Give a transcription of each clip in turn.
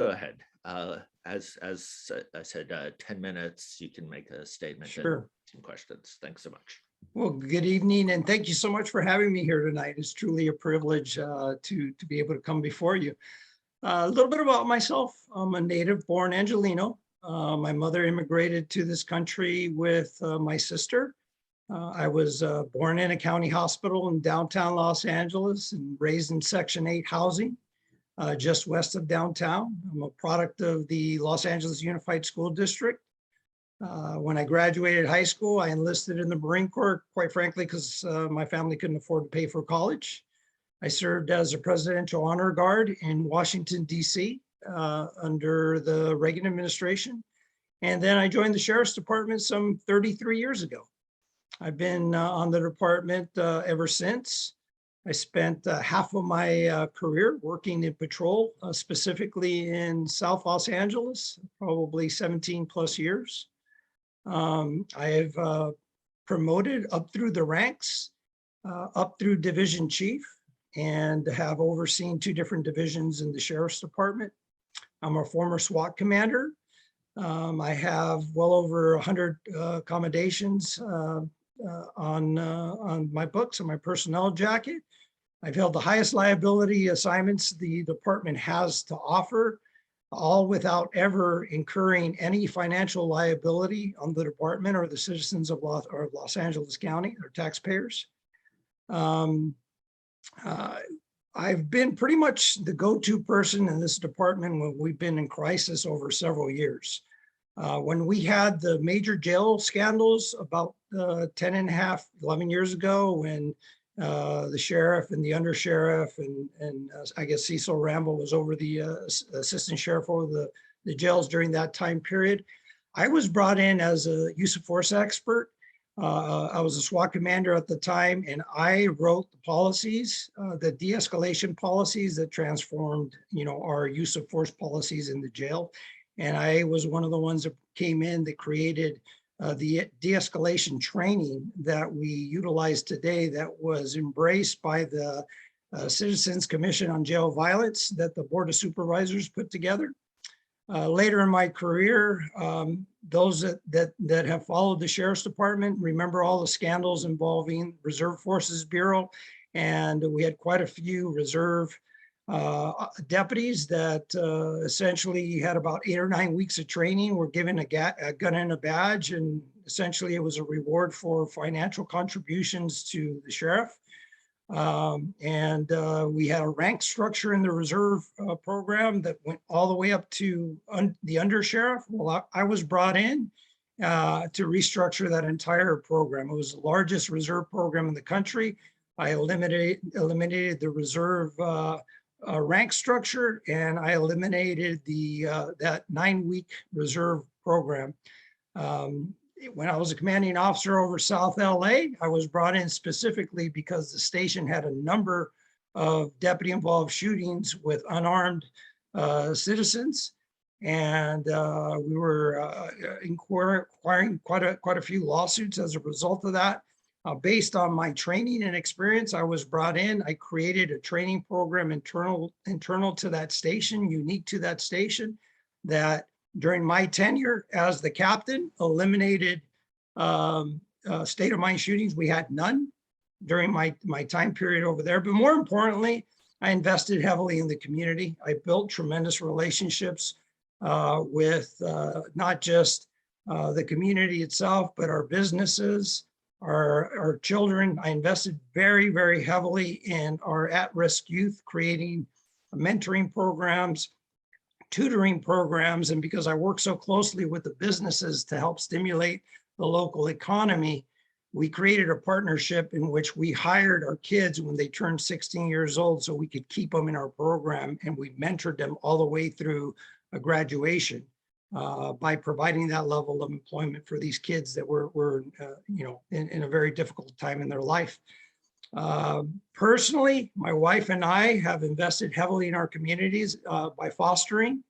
Go ahead. As I said, 10 minutes, you can make a statement and Sure. some questions. Thanks so much. Well, good evening, and thank you so much for having me here tonight. It's truly a privilege to be able to come before you. A little bit about myself. I'm a native-born Angelino. My mother immigrated to this country with my sister. I was born in a county hospital in downtown Los Angeles and raised in Section 8 housing just west of downtown. I'm a product of the Los Angeles Unified School District. When I graduated high school, I enlisted in the Marine Corps, quite frankly, because my family couldn't afford to pay for college. I served as a Presidential Honor Guard in Washington, D.C. Under the Reagan administration. And then I joined the Sheriff's Department some 33 years ago. I've been on the department ever since. I spent half of my career working in patrol, specifically in South Los Angeles, probably 17 plus years. I've promoted up through the ranks, up through division chief, and have overseen 2 different divisions in the Sheriff's Department. I'm a former SWAT commander. I have well over 100 accommodations on my books and my personnel jacket. I've held the highest liability assignments the department has to offer, all without ever incurring any financial liability on the department or the citizens of Los Angeles County or taxpayers. I've been pretty much the go-to person in this department when we've been in crisis over several years. When we had the major jail scandals about 10 and a half, 11 years ago, when the sheriff and the undersheriff and I guess Cecil Ramble was over the assistant sheriff over the jails during that time period, I was brought in as a use of force expert. I was a SWAT commander at the time, and I wrote the policies, the de-escalation policies that transformed, our use of force policies in the jail. And I was one of the ones that came in that created the de-escalation training that we utilize today, that was embraced by the Citizens Commission on Jail Violence that the Board of Supervisors put together. Later in my career, those that have followed the Sheriff's Department remember all the scandals involving Reserve Forces Bureau, and we had quite a few reserve deputies that essentially had about 8 or 9 weeks of training, were given a gun and a badge, and essentially it was a reward for financial contributions to the sheriff. We had a rank structure in the reserve program that went all the way up to the undersheriff. Well, I was brought in to restructure that entire program. It was the largest reserve program in the country. I eliminated the reserve rank structure, and I eliminated that 9-week reserve program. When I was a commanding officer over South LA, I was brought in specifically because the station had a number of deputy involved shootings with unarmed citizens. And we were inquiring quite a few lawsuits as a result of that. Based on my training and experience, I was brought in. I created a training program internal to that station, unique to that station, that during my tenure as the captain eliminated state of mind shootings. We had none during my time period over there. But more importantly, I invested heavily in the community. I built tremendous relationships with not just the community itself, but our businesses, our children. I invested very, very heavily in our at-risk youth, creating mentoring programs, tutoring programs. And because I work so closely with the businesses to help stimulate the local economy, we created a partnership in which we hired our kids when they turned 16 years old so we could keep them in our program, and we mentored them all the way through a graduation by providing that level of employment for these kids that were in a very difficult time in their life. Personally, my wife and I have invested heavily in our communities by fostering.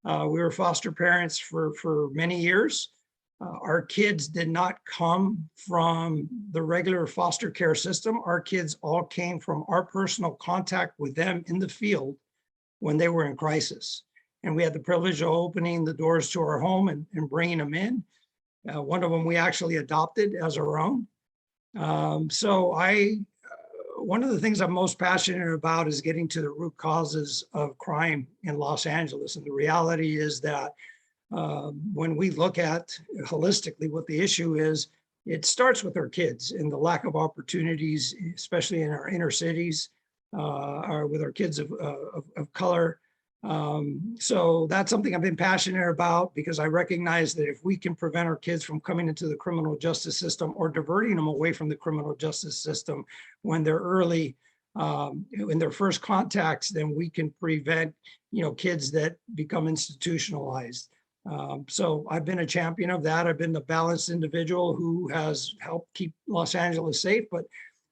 We were foster parents for many years. Our kids did not come from the regular foster care system. Our kids all came from our personal contact with them in the field when they were in crisis. and we had the privilege of opening the doors to our home and bringing them in. One of them we actually adopted as our own. One of the things I'm most passionate about is getting to the root causes of crime in Los Angeles. And the reality is that when we look at holistically what the issue is, it starts with our kids and the lack of opportunities, especially in our inner cities, or with our kids of color. So that's something I've been passionate about, because I recognize that if we can prevent our kids from coming into the criminal justice system or diverting them away from the criminal justice system when they're early, in their first contacts, then we can prevent, kids that become institutionalized. So I've been a champion of that. I've been the balanced individual who has helped keep Los Angeles safe, but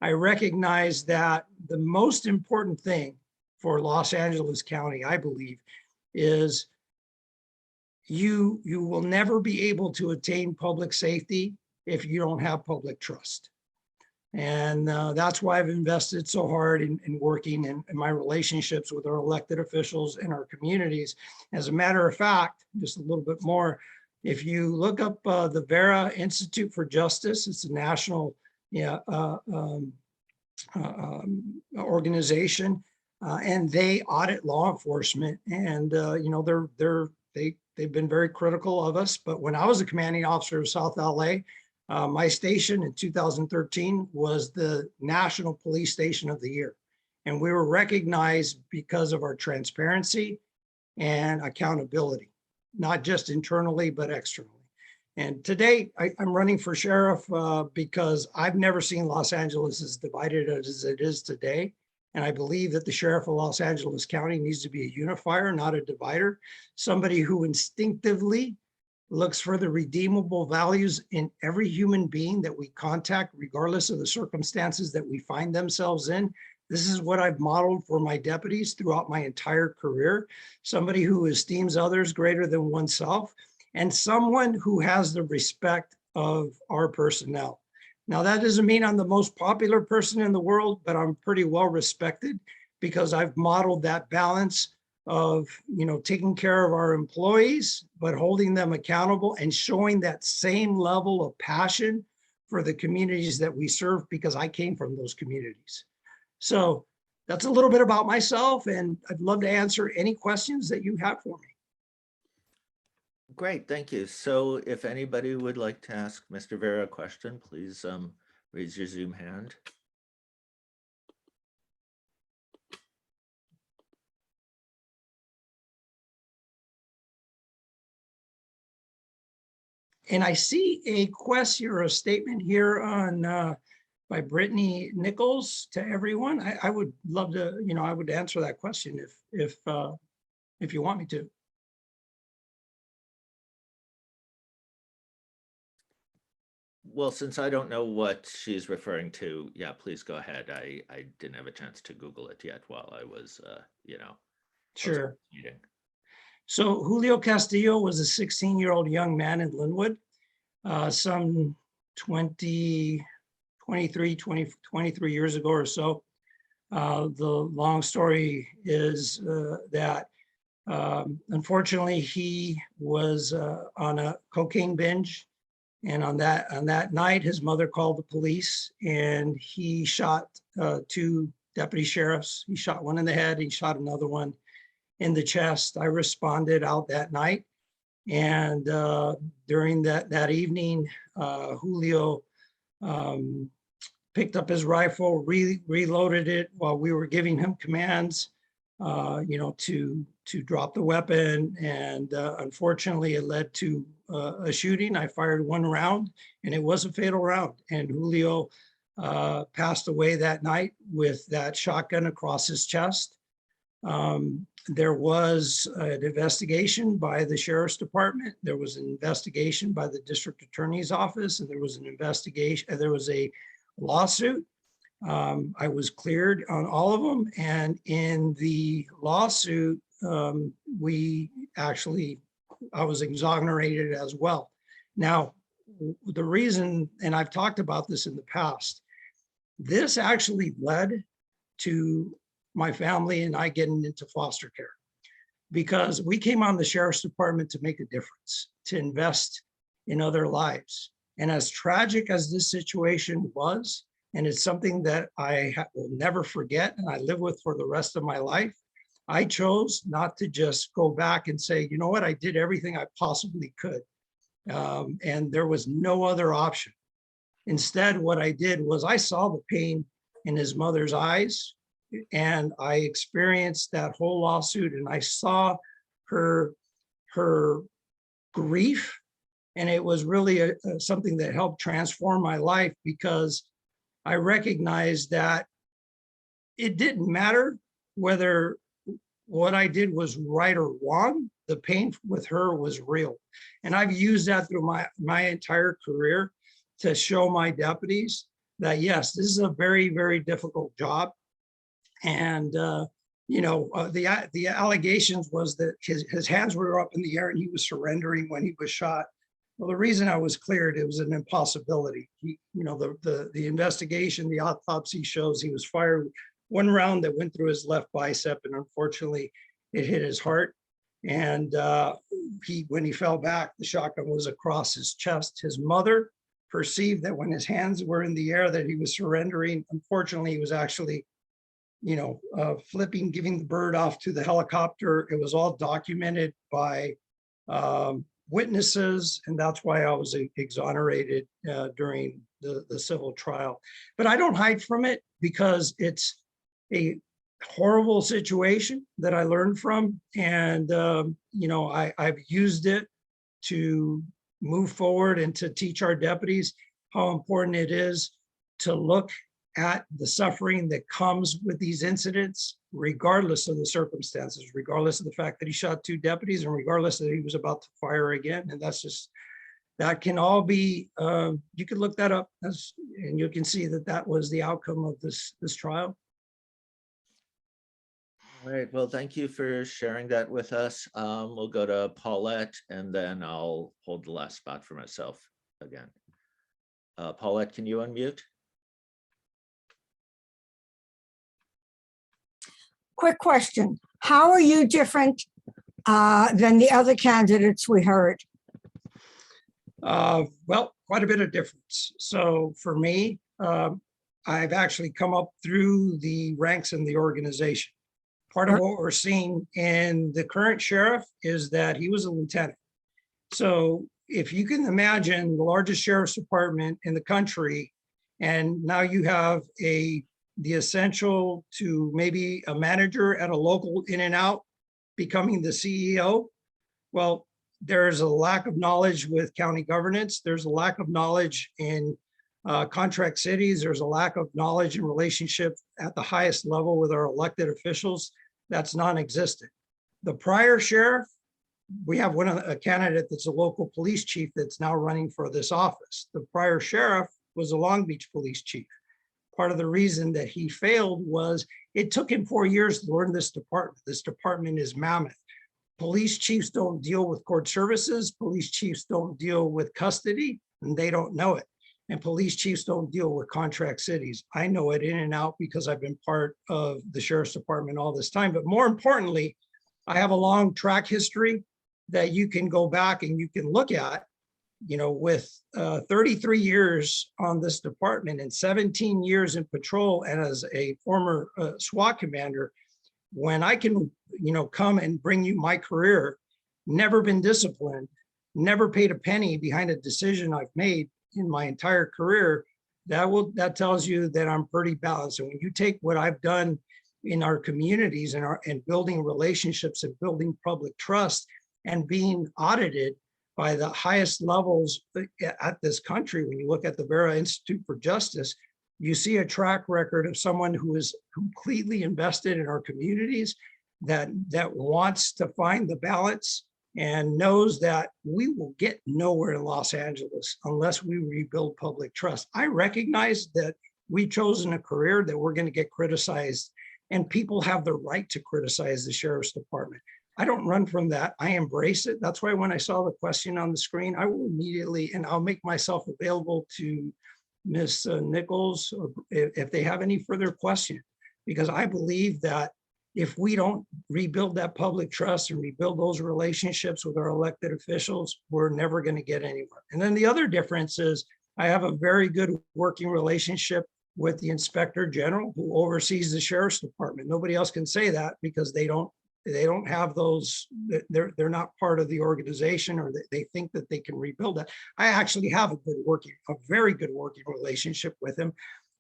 I recognize that the most important thing for Los Angeles County, I believe, is you will never be able to attain public safety if you don't have public trust. And that's why I've invested so hard in working in my relationships with our elected officials in our communities. As a matter of fact, just a little bit more, if you look up the Vera Institute for Justice, it's a national organization, and they audit law enforcement. And they've been very critical of us. But when I was a commanding officer of South LA, my station in 2013 was the National Police Station of the Year. And we were recognized because of our transparency and accountability, not just internally, but externally. And today I'm running for sheriff because I've never seen Los Angeles as divided as it is today. And I believe that the sheriff of Los Angeles County needs to be a unifier, not a divider, somebody who instinctively looks for the redeemable values in every human being that we contact, regardless of the circumstances that we find themselves in. This is what I've modeled for my deputies throughout my entire career. Somebody who esteems others greater than oneself, and someone who has the respect of our personnel. Now, that doesn't mean I'm the most popular person in the world, but I'm pretty well respected because I've modeled that balance of, taking care of our employees, but holding them accountable and showing that same level of passion for the communities that we serve, because I came from those communities. So that's a little bit about myself, and I'd love to answer any questions that you have for me. Great, thank you. So if anybody would like to ask Mr. Vera a question, please raise your Zoom hand. And I see a question or a statement here on by Brittany Nichols to everyone. I would love to, I would answer that question if you want me to. Well, since I don't know what she's referring to, yeah, please go ahead. I didn't have a chance to Google it yet while I was, Sure. meeting. So Julio Castillo was a 16-year-old young man in Linwood, some 23 years ago or so. The long story is that unfortunately he was on a cocaine binge. And on that night, his mother called the police, and he shot two deputy sheriffs. He shot one in the head, he shot another one in the chest. I responded out that night. And during that evening, Julio picked up his rifle, reloaded it while we were giving him commands, to drop the weapon. And unfortunately, it led to a shooting. I fired one round, and it was a fatal round. And Julio passed away that night with that shotgun across his chest. There was an investigation by the sheriff's department. There was an investigation by the district attorney's office, and there was an investigation. There was a lawsuit. I was cleared on all of them. And in the lawsuit, I was exonerated as well. Now, the reason, and I've talked about this in the past, this actually led to my family and I getting into foster care, because we came on the sheriff's department to make a difference, to invest in other lives. And as tragic as this situation was, and it's something that I will never forget and I live with for the rest of my life, I chose not to just go back and say, you know what, I did everything I possibly could. And there was no other option. Instead, what I did was I saw the pain in his mother's eyes, and I experienced that whole lawsuit, and I saw her grief, and it was really something that helped transform my life, because I recognized that it didn't matter whether what I did was right or wrong. The pain with her was real. And I've used that through my entire career to show my deputies that, yes, this is a very, very difficult job. And, the allegations was that his hands were up in the air and he was surrendering when he was shot. Well, the reason I was cleared, it was an impossibility. The investigation, the autopsy shows he was fired one round that went through his left bicep, and unfortunately it hit his heart. And when he fell back, the shotgun was across his chest. His mother perceived that when his hands were in the air that he was surrendering. Unfortunately, he was actually, flipping, giving the bird off to the helicopter. It was all documented by witnesses, and that's why I was exonerated during the civil trial. But I don't hide from it, because it's a horrible situation that I learned from, and I've used it to move forward and to teach our deputies how important it is to look at the suffering that comes with these incidents, regardless of the circumstances, regardless of the fact that he shot 2 deputies, and regardless that he was about to fire again. And that can all be, you can look that up, and you can see that was the outcome of this trial. All right, well, thank you for sharing that with us. We'll go to Paulette, and then I'll hold the last spot for myself again. Paulette, can you unmute? Quick question. How are you different than the other candidates we heard? Well, quite a bit of difference. So for me, I've actually come up through the ranks in the organization. Part of what we're seeing in the current sheriff is that he was a lieutenant. So if you can imagine the largest sheriff's department in the country, and now you have the essential to maybe a manager at a local in and out becoming the CEO. Well, there's a lack of knowledge with county governance. There's a lack of knowledge in contract cities. There's a lack of knowledge and relationship at the highest level with our elected officials. That's non-existent. The prior sheriff, we have a candidate that's a local police chief that's now running for this office. The prior sheriff was a Long Beach police chief. Part of the reason that he failed was it took him 4 years to learn this department. This department is mammoth. Police chiefs don't deal with court services. Police chiefs don't deal with custody, and they don't know it. And police chiefs don't deal with contract cities. I know it in and out because I've been part of the sheriff's department all this time. But more importantly, I have a long track history that you can go back and you can look at, with 33 years on this department and 17 years in patrol, and as a former SWAT commander, when I can, come and bring you my career, never been disciplined, never paid a penny behind a decision I've made in my entire career, that tells you that I'm pretty balanced. And when you take what I've done in our communities and building relationships and building public trust and being audited by the highest levels at this country, when you look at the Vera Institute for Justice, you see a track record of someone who is completely invested in our communities, that wants to find the balance and knows that we will get nowhere in Los Angeles unless we rebuild public trust. I recognize that we've chosen a career that we're going to get criticized, and people have the right to criticize the sheriff's department. I don't run from that. I embrace it. That's why when I saw the question on the screen, I will immediately, and I'll make myself available to Ms. Nichols if they have any further question, because I believe that if we don't rebuild that public trust and rebuild those relationships with our elected officials, we're never going to get anywhere. And then the other difference is I have a very good working relationship with the Inspector General who oversees the Sheriff's Department. Nobody else can say that because they don't have those, they're not part of the organization, or they think that they can rebuild that. I actually have a very good working relationship with him,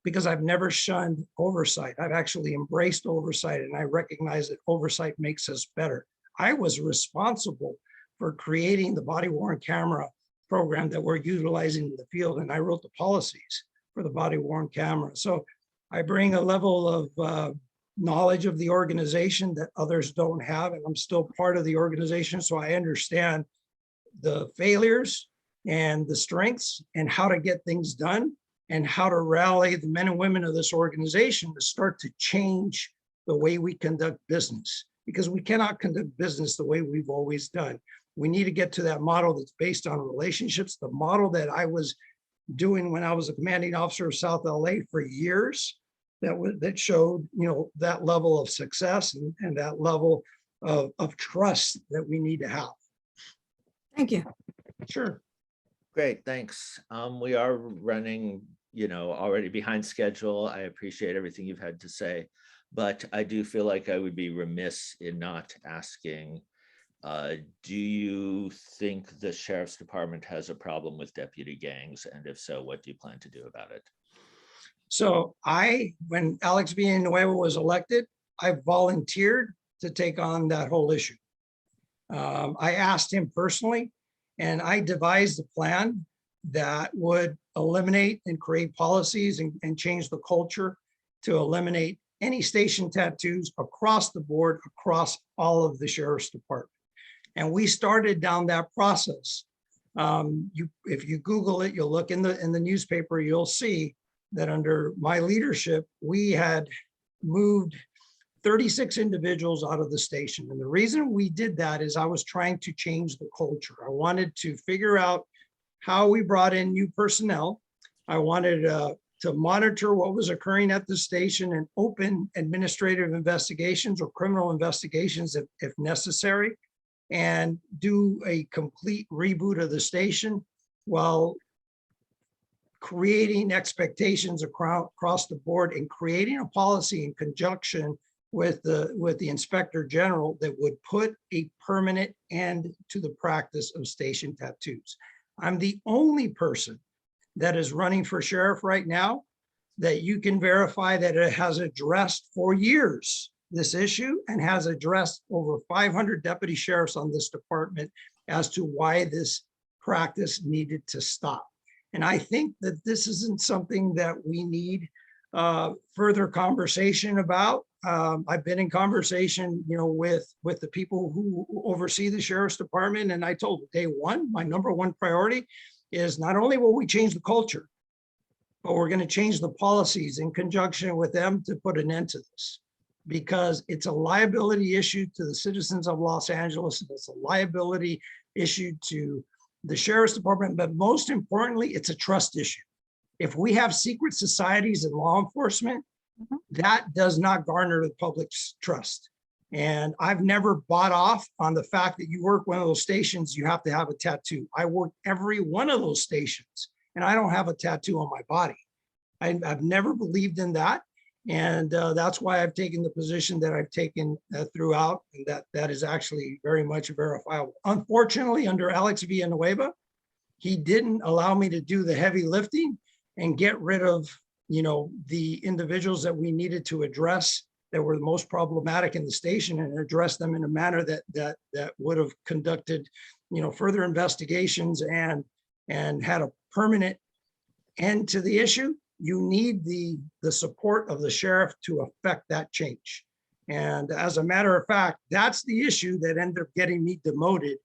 because I've never shunned oversight. I've actually embraced oversight, and I recognize that oversight makes us better. I was responsible for creating the body worn camera program that we're utilizing in the field, and I wrote the policies for the body worn camera. So I bring a level of knowledge of the organization that others don't have, and I'm still part of the organization, so I understand the failures and the strengths and how to get things done, and how to rally the men and women of this organization to start to change the way we conduct business, because we cannot conduct business the way we've always done. We need to get to that model that's based on relationships, the model that I was doing when I was a commanding officer of South LA for years, that showed, that level of success and that level of trust that we need to have. Thank you. Sure. Great, thanks. We are running, already behind schedule. I appreciate everything you've had to say, but I do feel like I would be remiss in not asking, do you think the Sheriff's Department has a problem with deputy gangs? And if so, what do you plan to do about it? So when Alex Villanueva was elected, I volunteered to take on that whole issue. I asked him personally, and I devised a plan that would eliminate and create policies and change the culture to eliminate any station tattoos across the board, across all of the Sheriff's Department. And we started down that process. If you Google it, you'll look in the newspaper, you'll see that under my leadership, we had moved 36 individuals out of the station. And the reason we did that is I was trying to change the culture. I wanted to figure out how we brought in new personnel. I wanted to monitor what was occurring at the station and open administrative investigations or criminal investigations if necessary, and do a complete reboot of the station while creating expectations across the board and creating a policy in conjunction with the Inspector General that would put a permanent end to the practice of station tattoos. I'm the only person that is running for sheriff right now that you can verify that it has addressed for years this issue and has addressed over 500 deputy sheriffs on this department as to why this practice needed to stop. And I think that this isn't something that we need further conversation about. I've been in conversation, with the people who oversee the Sheriff's Department, and I told them, day one, my number one priority is not only will we change the culture, but we're going to change the policies in conjunction with them to put an end to this, because it's a liability issue to the citizens of Los Angeles. And it's a liability issue to the Sheriff's Department, but most importantly, it's a trust issue. If we have secret societies in law enforcement, that does not garner the public's trust. And I've never bought off on the fact that you work one of those stations, you have to have a tattoo. I work every one of those stations and I don't have a tattoo on my body. I've never believed in that. And that's why I've taken the position that I've taken throughout, and that is actually very much verifiable. Unfortunately, under Alex Villanueva, he didn't allow me to do the heavy lifting and get rid of, the individuals that we needed to address that were the most problematic in the station, and address them in a manner that would have conducted, further investigations and had a permanent end to the issue. You need the support of the sheriff to affect that change. And as a matter of fact, that's the issue that ended up getting me demoted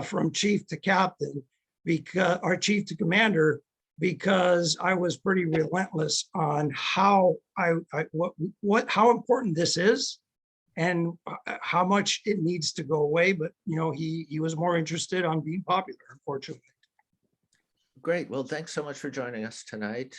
from chief to captain, because our chief to commander, because I was pretty relentless on how how important this is and how much it needs to go away. But he was more interested on being popular, unfortunately. Great. Well, thanks so much for joining us tonight.